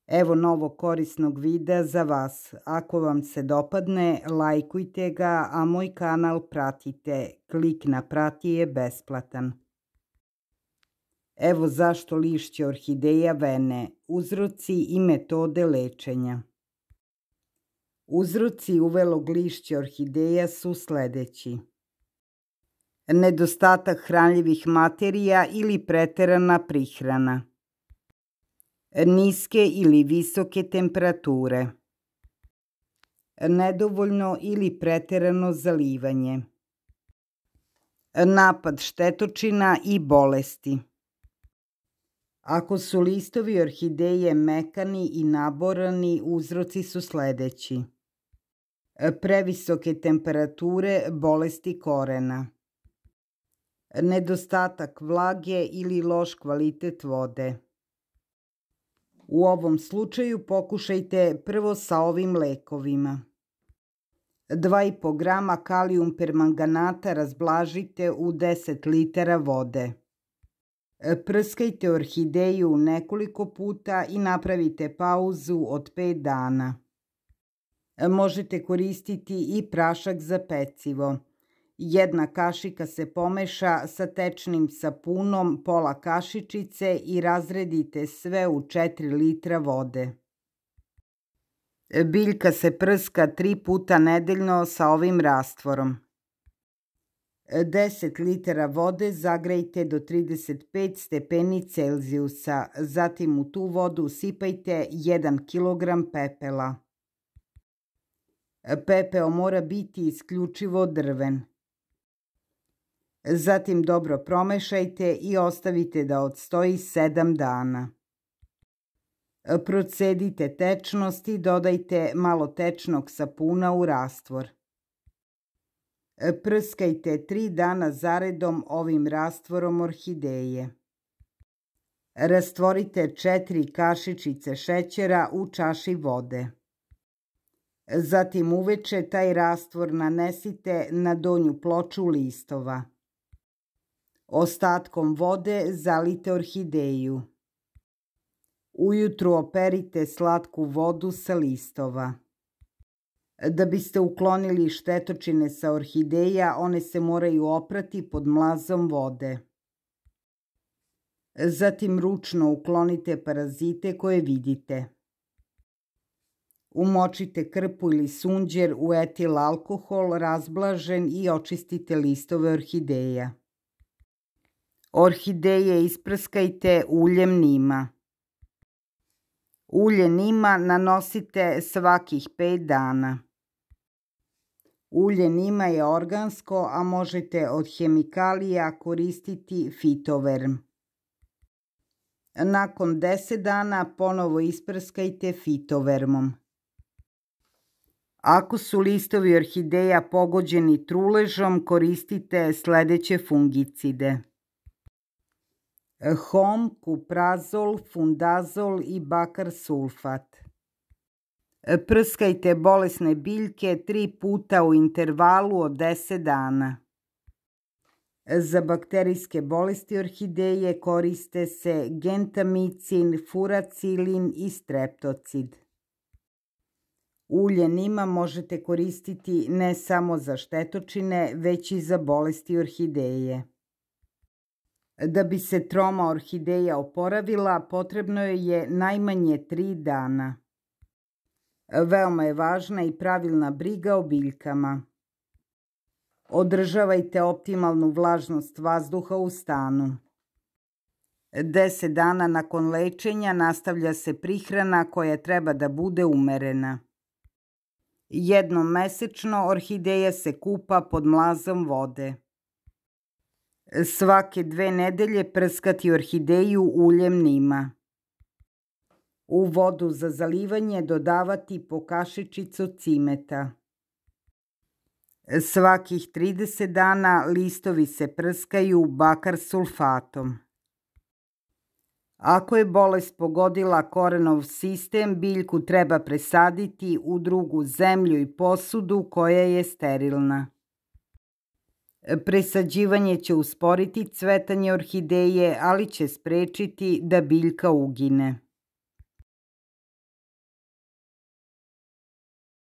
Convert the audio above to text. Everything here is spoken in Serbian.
Evo novog korisnog videa za vas. Ako vam se dopadne, lajkujte ga, a moj kanal pratite. Klik na prati je besplatan. Evo zašto lišće orhideja vene. Uzroci i metode lečenja. Uzroci uvelog lišća orhideja su sledeći. Nedostatak hranljivih materija ili preterana prihrana. Niske ili visoke temperature. Nedovoljno ili preterano zalivanje. Napad štetočina i bolesti. Ako su listovi orhideje mekani i naborani, uzroci su sledeći. Previsoke temperature, bolesti korena. Nedostatak vlage ili loš kvalitet vode. U ovom slučaju pokušajte prvo sa ovim lekovima. 2,5 grama kalijum permanganata razblažite u 10 litara vode. Prskajte orhideju nekoliko puta i napravite pauzu od 5 dana. Možete koristiti i prašak za pecivo. 1 kašika se pomeša sa tečnim sapunom, pola kašičice i razredite sve u 4 litra vode. Biljka se prska 3 puta nedeljno sa ovim rastvorom. 10 litara vode zagrejte do 35 stepeni Celzijusa, zatim u tu vodu usipajte 1 kg pepela. Pepeo mora biti isključivo drven. Zatim dobro promešajte i ostavite da odstoji 7 dana. Procedite tečnost i dodajte malo tečnog sapuna u rastvor. Prskajte 3 dana zaredom ovim rastvorom orhideje. Rastvorite 4 kašičice šećera u čaši vode. Zatim uveče taj rastvor nanesite na donju ploču listova. Ostatkom vode zalijte orhideju. Ujutru operite slatku vodu sa listova. Da biste uklonili štetočine sa orhideja, one se moraju oprati pod mlazom vode. Zatim ručno uklonite parazite koje vidite. Umočite krpu ili sunđer u etil alkohol razblažen i očistite listove orhideja. Orhideje isprskajte uljem nima. Ulje nima nanosite svakih 5 dana. Ulje nima je organsko, a možete od hemikalija koristiti fitoverm. Nakon 10 dana ponovo isprskajte fitovermom. Ako su listovi orhideja pogođeni truležom, koristite sledeće fungicide. Hom, kuprazol, fundazol i bakar sulfat. Prskajte bolesne biljke 3 puta u intervalu od 10 dana. Za bakterijske bolesti orhideje koriste se gentamicin, furacilin i streptocid. Ulje nima možete koristiti ne samo za štetočine, već i za bolesti orhideje. Da bi se troma orhideja oporavila, potrebno je najmanje 3 dana. Veoma je važna i pravilna briga o biljkama. Održavajte optimalnu vlažnost vazduha u stanu. 10 dana nakon lečenja nastavlja se prihrana koja treba da bude umerena. Jednom mesečno orhideja se kupa pod mlazom vode. Svake 2 nedelje prskati orhideju uljem nima. U vodu za zalivanje dodavati po kašičicu cimeta. Svakih 30 dana listovi se prskaju bakar sulfatom. Ako je bolest pogodila korenov sistem, biljku treba presaditi u drugu zemlju i posudu koja je sterilna. Presađivanje će usporiti cvetanje orhideje, ali će sprečiti da biljka ugine.